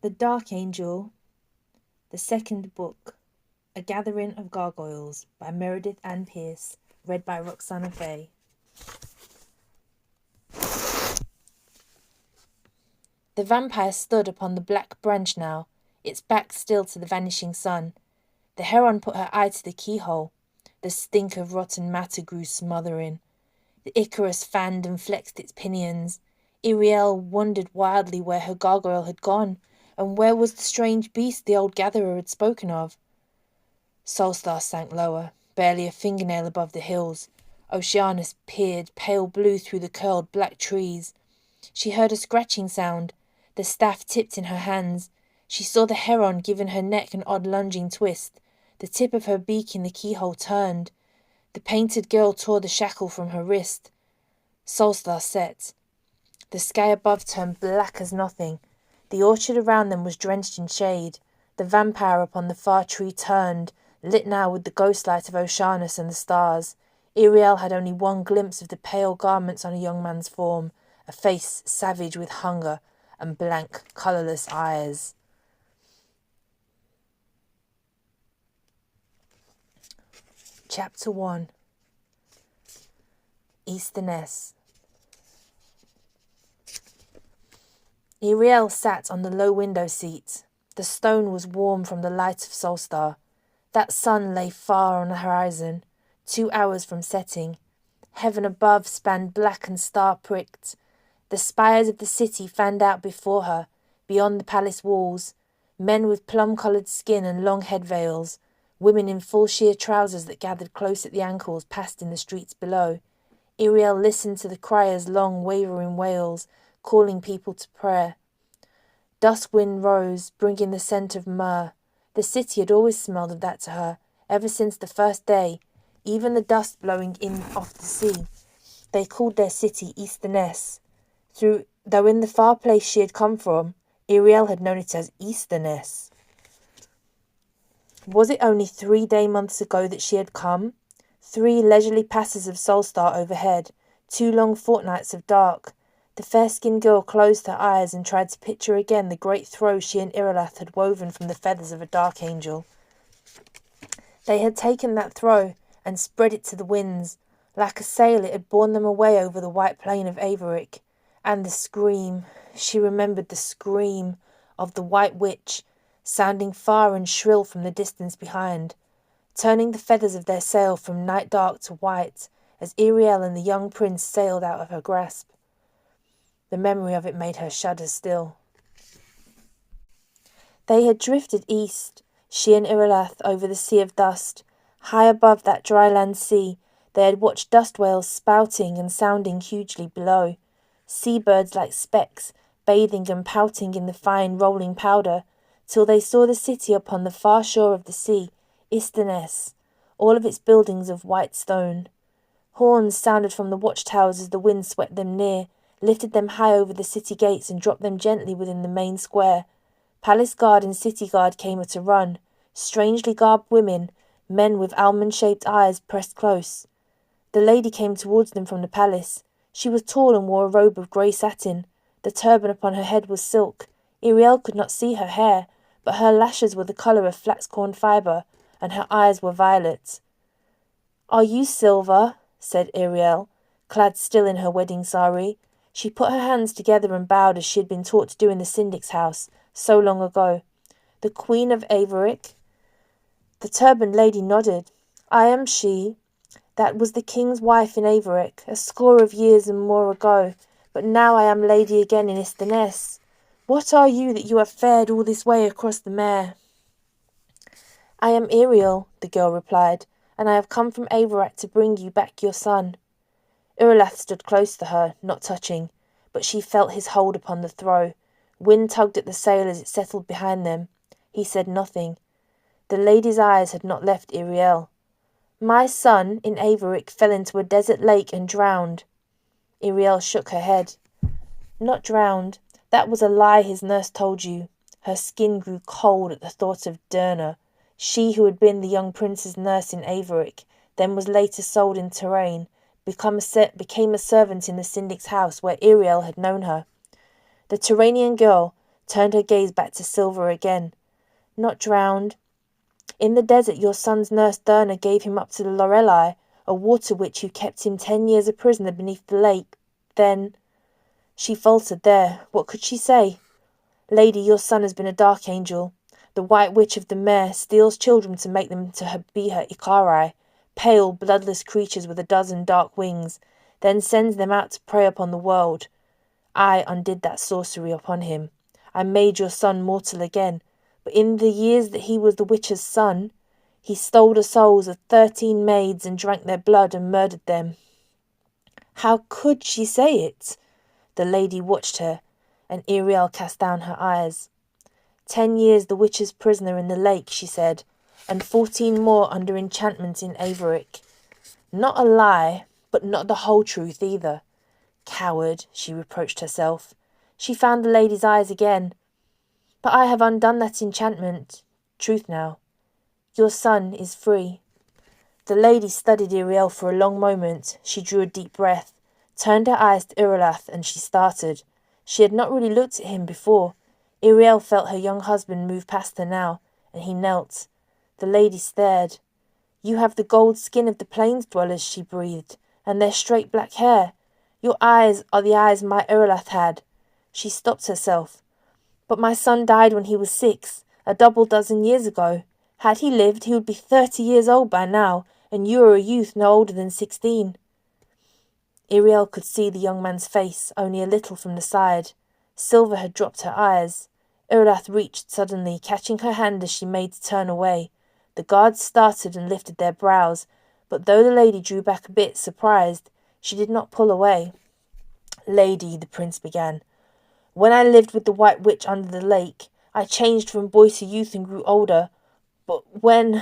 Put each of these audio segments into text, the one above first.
The Dark Angel, the second book, A Gathering of Gargoyles by Meredith and Pierce, read by Roxana Faye. The vampire stood upon the black branch now, its back still to the vanishing sun. The heron put her eye to the keyhole. The stink of rotten matter grew smothering. The Icarus fanned and flexed its pinions. Iriel wondered wildly where her gargoyle had gone, and where was the strange beast the old gatherer had spoken of. Solstar sank lower, barely a fingernail above the hills. Oceanus peered pale blue through the curled black trees. She heard a scratching sound. The staff tipped in her hands. She saw the heron giving her neck an odd lunging twist. The tip of her beak in the keyhole turned. The painted girl tore the shackle from her wrist. Solstar set. The sky above turned black as nothing. The orchard around them was drenched in shade. The vampire upon the far tree turned, lit now with the ghost light of Oceanus and the stars. Iriel had only one glimpse of the pale garments on a young man's form, a face savage with hunger and blank, colourless eyes. Chapter 1. Easterness. Iriel sat on the low window seat. The stone was warm from the light of Solstar. That sun lay far on the horizon, 2 hours from setting. Heaven above spanned black and star-pricked. The spires of the city fanned out before her, beyond the palace walls. Men with plum-coloured skin and long head veils. Women in full sheer trousers that gathered close at the ankles passed in the streets below. Iriel listened to the criers' long, wavering wails, calling people to prayer. Dusk wind rose, bringing the scent of myrrh. The city had always smelled of that to her, ever since the first day, even the dust blowing in off the sea. They called their city Easterness, though in the far place she had come from, Iriel had known it as Easterness. Was it only 3 day-months ago that she had come? 3 leisurely passes of Solstar overhead, 2 long fortnights of dark. The fair-skinned girl closed her eyes and tried to picture again the great throw she and Irilath had woven from the feathers of a dark angel. They had taken that throw and spread it to the winds. Like a sail it had borne them away over the white plain of Averic. And the scream, she remembered the scream of the white witch, sounding far and shrill from the distance behind, turning the feathers of their sail from night dark to white as Iriel and the young prince sailed out of her grasp. The memory of it made her shudder still. They had drifted east, she and Irilath, over the sea of dust. High above that dry land sea, they had watched dust whales spouting and sounding hugely below. Seabirds like specks, bathing and pouting in the fine rolling powder, till they saw the city upon the far shore of the sea, Easterness, all of its buildings of white stone. Horns sounded from the watchtowers as the wind swept them near, lifted them high over the city gates and dropped them gently within the main square. Palace guard and city guard came at a run, strangely garbed women, men with almond-shaped eyes pressed close. The lady came towards them from the palace. She was tall and wore a robe of grey satin. The turban upon her head was silk. Iriel could not see her hair, but her lashes were the colour of flax-corn fibre, and her eyes were violet. "Are you Silver?" said Iriel, clad still in her wedding sari. She put her hands together and bowed as she had been taught to do in the syndic's house, so long ago. "The Queen of Averic?" The turbaned lady nodded. "I am she. That was the king's wife in Averic, a score of years and more ago, but now I am lady again in Easterness. What are you that you have fared all this way across the mare?" "I am Iriel," the girl replied, "and I have come from Averic to bring you back your son." Irilath stood close to her, not touching, but she felt his hold upon the throw. Wind tugged at the sail as it settled behind them. He said nothing. The lady's eyes had not left Iriel. "My son, in Averic, fell into a desert lake and drowned." Iriel shook her head. "Not drowned. That was a lie his nurse told you." Her skin grew cold at the thought of Derna, she who had been the young prince's nurse in Averic, then was later sold in Touraine, became a servant in the syndic's house where Iriel had known her. The Turanian girl, turned her gaze back to Silver again. Not drowned. In the desert your son's nurse Derna gave him up to the Lorelei, a water witch who kept him 10 years a prisoner beneath the lake. Then... She faltered there. What could she say? Lady, your son has been a dark angel. The white witch of the mare steals children to make them be her Ikarai, pale, bloodless creatures with 12 dark wings, then sends them out to prey upon the world. I undid that sorcery upon him. I made your son mortal again, but in the years that he was the witch's son, he stole the souls of 13 maids and drank their blood and murdered them. How could she say it? The lady watched her, and Iriel cast down her eyes. 10 years the witch's prisoner in the lake, she said, and 14 more under enchantment in Averick. Not a lie, but not the whole truth either. Coward, she reproached herself. She found the lady's eyes again. But I have undone that enchantment. Truth now. Your son is free. The lady studied Iriel for a long moment. She drew a deep breath, turned her eyes to Irelath, and she started. She had not really looked at him before. Iriel felt her young husband move past her now, and he knelt. The lady stared. You have the gold skin of the plains dwellers, she breathed, and their straight black hair. Your eyes are the eyes my Irelath had. She stopped herself. But my son died when he was 6, a double dozen years ago. Had he lived, he would be 30 years old by now, and you are a youth no older than 16. Iriel could see the young man's face, only a little from the side. Silver had dropped her eyes. Irelath reached suddenly, catching her hand as she made to turn away. The guards started and lifted their brows, but though the lady drew back a bit, surprised, she did not pull away. Lady, the prince began, when I lived with the white witch under the lake, I changed from boy to youth and grew older. But when...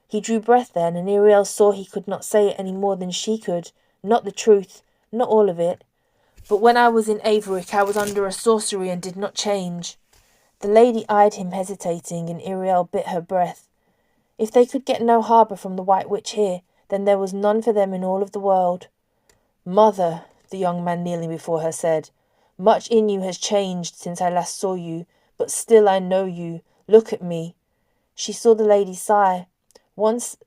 He drew breath then, and Iriel saw he could not say it any more than she could. Not the truth, not all of it. But when I was in Averick, I was under a sorcery and did not change. The lady eyed him hesitating, and Iriel bit her breath. If they could get no harbour from the white witch here, then there was none for them in all of the world. Mother, the young man kneeling before her said, much in you has changed since I last saw you, but still I know you. Look at me. She saw the lady sigh. Once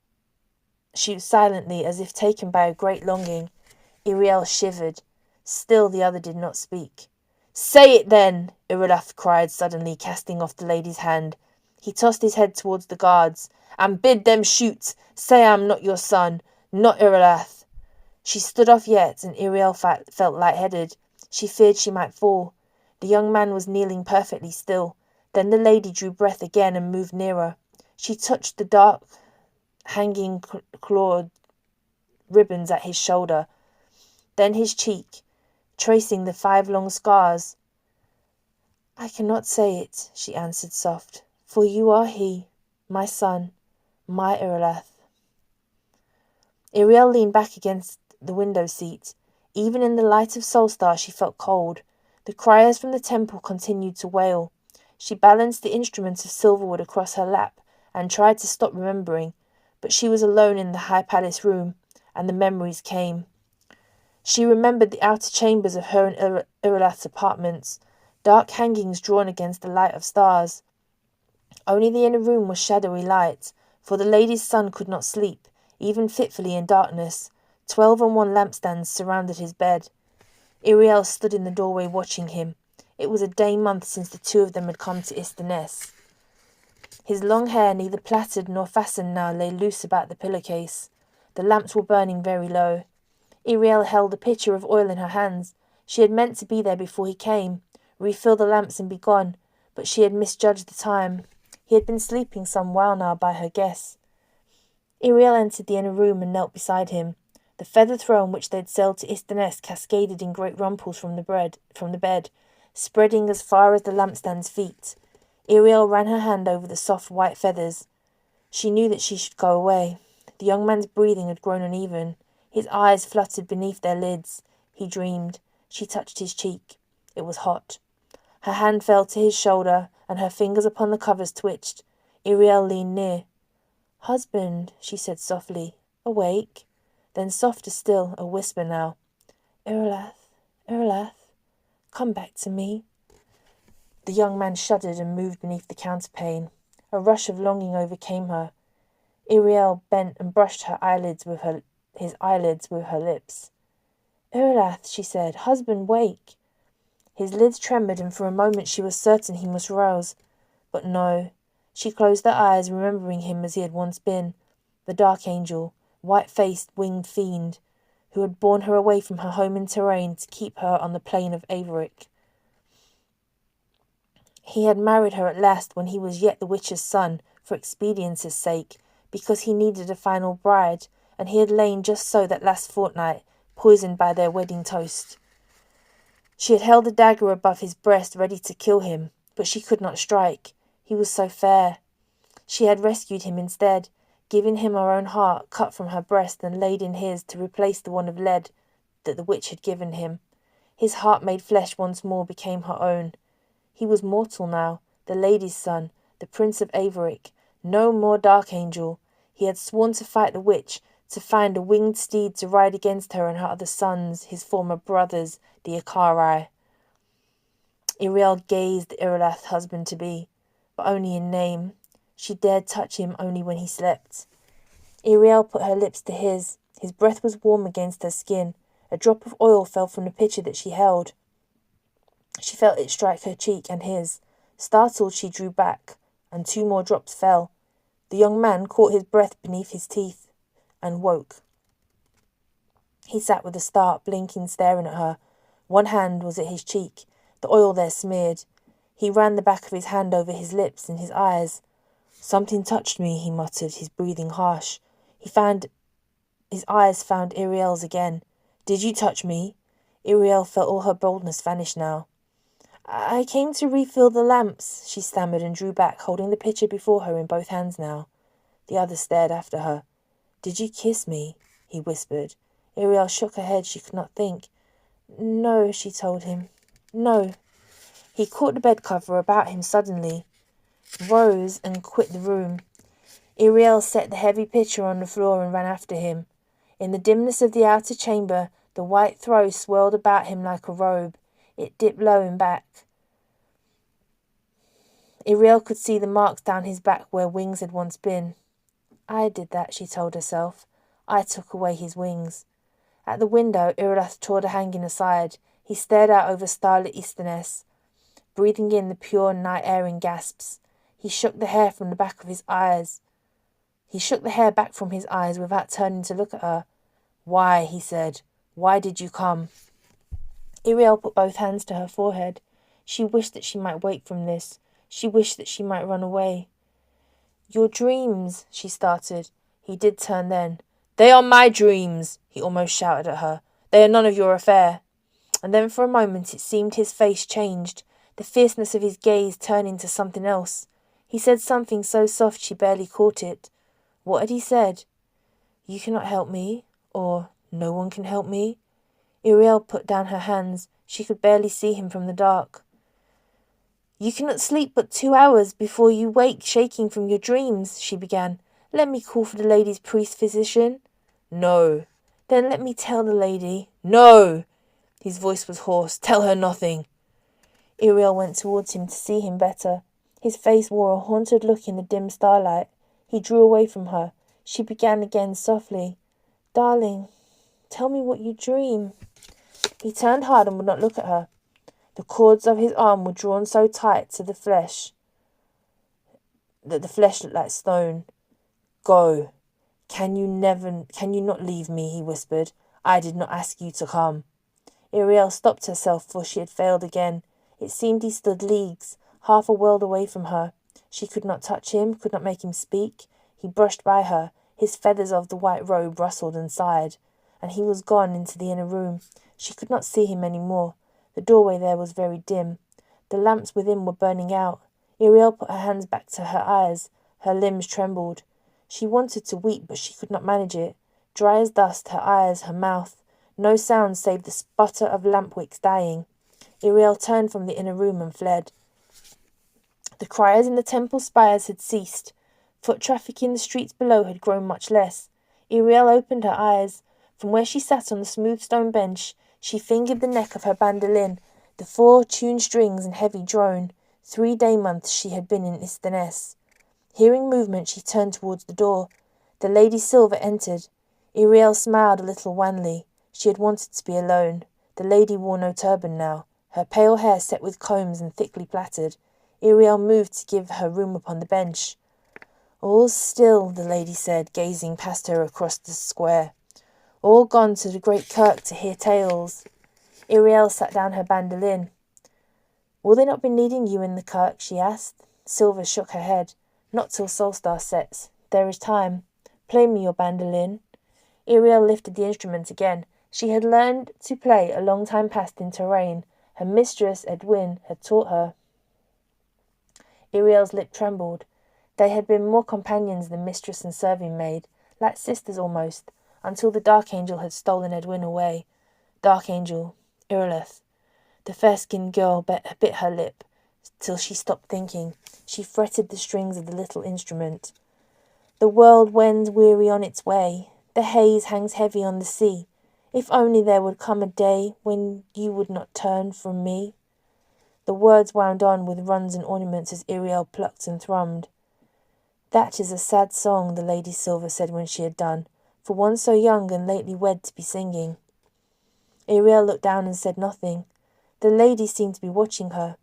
she was silently, as if taken by a great longing. Iriel shivered. Still the other did not speak. Say it then, Irelath cried suddenly, casting off the lady's hand. He tossed his head towards the guards. And bid them shoot. Say I am not your son, not Irelath. She stood off yet, and Iriel felt lightheaded. She feared she might fall. The young man was kneeling perfectly still. Then the lady drew breath again and moved nearer. She touched the dark, hanging clawed ribbons at his shoulder, then his cheek, tracing the 5 long scars. I cannot say it, she answered soft, for you are he, my son, my Irelath. Iriel leaned back against the window seat. Even in the light of Solstar she felt cold. The criers from the temple continued to wail. She balanced the instrument of silverwood across her lap and tried to stop remembering, but she was alone in the high palace room, and the memories came. She remembered the outer chambers of her and Irelath's apartments, dark hangings drawn against the light of stars. Only the inner room was shadowy light, for the lady's son could not sleep, even fitfully in darkness. 12 and 1 lampstands surrounded his bed. Iriel stood in the doorway watching him. It was a day-month since the 2 of them had come to Isterness. His long hair, neither plaited nor fastened now, lay loose about the pillowcase. The lamps were burning very low. Iriel held a pitcher of oil in her hands. She had meant to be there before he came, refill the lamps and be gone, but she had misjudged the time. He had been sleeping some while now by her guess. Iriel entered the inner room and knelt beside him. The feather throne which they had sailed to Isterness cascaded in great rumples from the bed, spreading as far as the lampstand's feet. Iriel ran her hand over the soft white feathers. She knew that she should go away. The young man's breathing had grown uneven. His eyes fluttered beneath their lids. He dreamed. She touched his cheek. It was hot. Her hand fell to his shoulder, and her fingers upon the covers twitched. Iriel leaned near. Husband, she said softly, awake. Then softer still, a whisper now. Irelath, Irelath, come back to me. The young man shuddered and moved beneath the counterpane. A rush of longing overcame her. Iriel bent and brushed his eyelids with her lips. "Irilath," she said, "husband, wake." His lids trembled, and for a moment she was certain he must rouse. But no. She closed her eyes, remembering him as he had once been, the dark angel, white-faced winged fiend, who had borne her away from her home in Terrain to keep her on the plain of Averick. He had married her at last when he was yet the witch's son, for expedience's sake, because he needed a final bride, and he had lain just so that last fortnight, poisoned by their wedding toast. She had held a dagger above his breast, ready to kill him, but she could not strike. He was so fair. She had rescued him instead, giving him her own heart, cut from her breast and laid in his to replace the one of lead that the witch had given him. His heart made flesh once more became her own. He was mortal now, the lady's son, the Prince of Averick, no more dark angel. He had sworn to fight the witch, to find a winged steed to ride against her and her other sons, his former brothers, the Akari. Iriel gazed the Irilath husband-to-be, but only in name. She dared touch him only when he slept. Iriel put her lips to his. His breath was warm against her skin. A drop of oil fell from the pitcher that she held. She felt it strike her cheek and his. Startled, she drew back, and 2 more drops fell. The young man caught his breath beneath his teeth and woke. He sat with a start, blinking, staring at her. One hand was at his cheek, the oil there smeared. He ran the back of his hand over his lips and his eyes. "Something touched me," he muttered, his breathing harsh. His eyes found Iriel's again. "Did you touch me?" Iriel felt all her boldness vanish now. "I came to refill the lamps," she stammered and drew back, holding the pitcher before her in both hands now. The other stared after her. "Did you kiss me?" he whispered. Iriel shook her head. She could not think. "No," she told him. "No." He caught the bed cover about him suddenly, rose and quit the room. Iriel set the heavy pitcher on the floor and ran after him. In the dimness of the outer chamber, the white throw swirled about him like a robe. It dipped low and back. Iriel could see the marks down his back where wings had once been. "I did that," she told herself. "I took away his wings." At the window, Irilath tore the hanging aside. He stared out over starlit Easterness, breathing in the pure night air in gasps. He shook the hair back from his eyes without turning to look at her. "Why?" he said. "Why did you come?" Iriel put both hands to her forehead. She wished that she might wake from this. She wished that she might run away. "Your dreams," she started. He did turn then. "They are my dreams," he almost shouted at her. "They are none of your affair." And then for a moment it seemed his face changed, the fierceness of his gaze turning to something else. He said something so soft she barely caught it. What had he said? "You cannot help me," or "No one can help me." Iriel put down her hands. She could barely see him from the dark. "You cannot sleep but 2 hours before you wake shaking from your dreams," she began. "Let me call for the lady's priest-physician." "No." "Then let me tell the lady." "No." His voice was hoarse. "Tell her nothing." Iriel went towards him to see him better. His face wore a haunted look in the dim starlight. He drew away from her. She began again softly. "Darling, tell me what you dream." He turned hard and would not look at her. The cords of his arm were drawn so tight to the flesh that the flesh looked like stone. "Go. Can you not leave me?" he whispered. "I did not ask you to come." Iriel stopped herself, for she had failed again. It seemed he stood leagues, half a world away from her. She could not touch him, could not make him speak. He brushed by her. His feathers of the white robe rustled and sighed, and he was gone into the inner room. She could not see him any more. The doorway there was very dim. The lamps within were burning out. Iriel put her hands back to her eyes. Her limbs trembled. She wanted to weep, but she could not manage it. Dry as dust, her eyes, her mouth. No sound save the sputter of lamp wicks dying. Iriel turned from the inner room and fled. The criers in the temple spires had ceased. Foot traffic in the streets below had grown much less. Iriel opened her eyes. From where she sat on the smooth stone bench, she fingered the neck of her bandolin, the 4 tuned strings and heavy drone. 3 day months she had been in Istaness. Hearing movement, she turned towards the door. The Lady Silver entered. Iriel smiled a little wanly. She had wanted to be alone. The lady wore no turban now, her pale hair set with combs and thickly plaited. Iriel moved to give her room upon the bench. All still, the lady said, gazing past her across the square. All gone to the great kirk to hear tales. Iriel sat down her bandolin. Will they not be needing you in the kirk? She asked. Silver shook her head. Not till Solstar sets. There is time. Play me your bandolin. Iriel lifted the instrument again. She had learned to play a long time past in Touraine. Her mistress, Edwin, had taught her. Iriel's lip trembled. They had been more companions than mistress and serving maid, like sisters almost, until the Dark Angel had stolen Edwin away. Dark Angel, Irileth. The fair-skinned girl bit her lip, till she stopped thinking. She fretted the strings of the little instrument. The world wends weary on its way. The haze hangs heavy on the sea. If only there would come a day when you would not turn from me. The words wound on with runs and ornaments as Iriel plucked and thrummed. That is a sad song, the Lady Silver said when she had done, for one so young and lately wed to be singing. Iriel looked down and said nothing. The lady seemed to be watching her.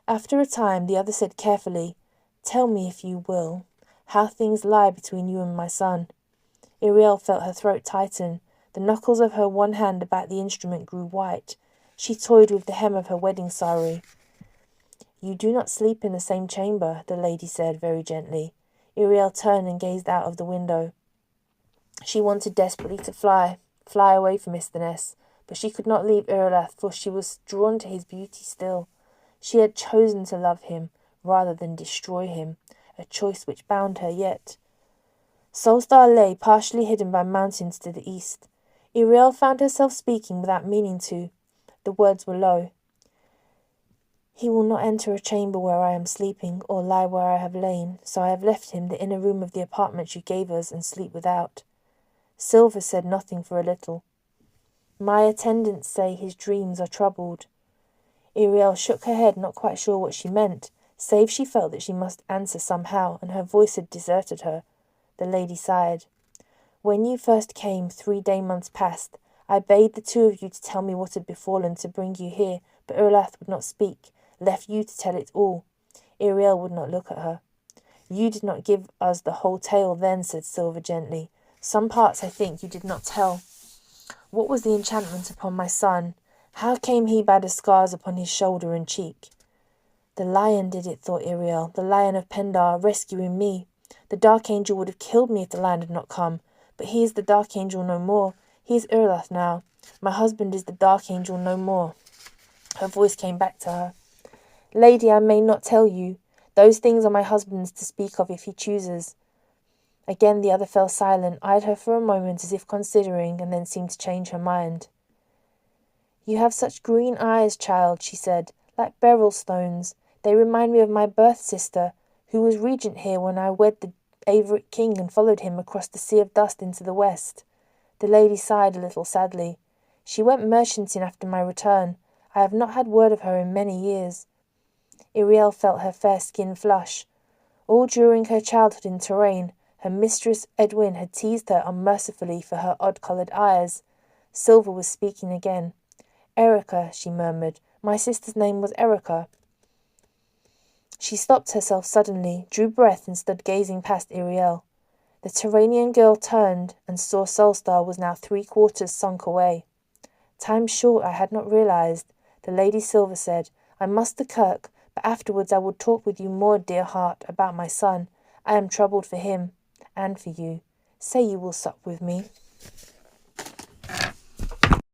After a time, the other said carefully, Tell me, if you will, how things lie between you and my son. Iriel felt her throat tighten. The knuckles of her one hand about the instrument grew white. She toyed with the hem of her wedding sari. You do not sleep in the same chamber, the lady said very gently. Iriel turned and gazed out of the window. She wanted desperately to fly away from Istaness, but she could not leave Irileth, for she was drawn to his beauty still. She had chosen to love him rather than destroy him, a choice which bound her yet. Solstar lay partially hidden by mountains to the east. Iriel found herself speaking without meaning to. The words were low. He will not enter a chamber where I am sleeping, or lie where I have lain, so I have left him the inner room of the apartment you gave us, and sleep without. Silver said nothing for a little. My attendants say his dreams are troubled. Iriel shook her head, not quite sure what she meant, save she felt that she must answer somehow, and her voice had deserted her. The lady sighed. When you first came, 3 day months past, I bade the two of you to tell me what had befallen to bring you here, but Irileth would not speak, left you to tell it all. Iriel would not look at her. You did not give us the whole tale then, said Silver gently. Some parts, I think, you did not tell. What was the enchantment upon my son? How came he by the scars upon his shoulder and cheek? The lion did it, thought Iriel, the lion of Pendar, rescuing me. The Dark Angel would have killed me if the lion had not come, but he is the Dark Angel no more. He is Irileth now. My husband is the Dark Angel no more. Her voice came back to her. Lady, I may not tell you. Those things are my husband's to speak of if he chooses. Again the other fell silent, eyed her for a moment as if considering, and then seemed to change her mind. You have such green eyes, child, she said, like beryl stones. They remind me of my birth sister, who was regent here when I wed the Averett king and followed him across the sea of dust into the west. The lady sighed a little sadly. She went merchanting after my return. I have not had word of her in many years. Iriel felt her fair skin flush. All during her childhood in Touraine, her mistress Edwin had teased her unmercifully for her odd-coloured eyes. Silver was speaking again. Erica, she murmured. My sister's name was Erica. She stopped herself suddenly, drew breath, and stood gazing past Iriel. The Tourainian girl turned and saw Solstar was now 3/4 sunk away. Time short, I had not realized, the Lady Silver said. I must to kirk, but afterwards I will talk with you more, dear heart, about my son. I am troubled for him, and for you. Say you will sup with me.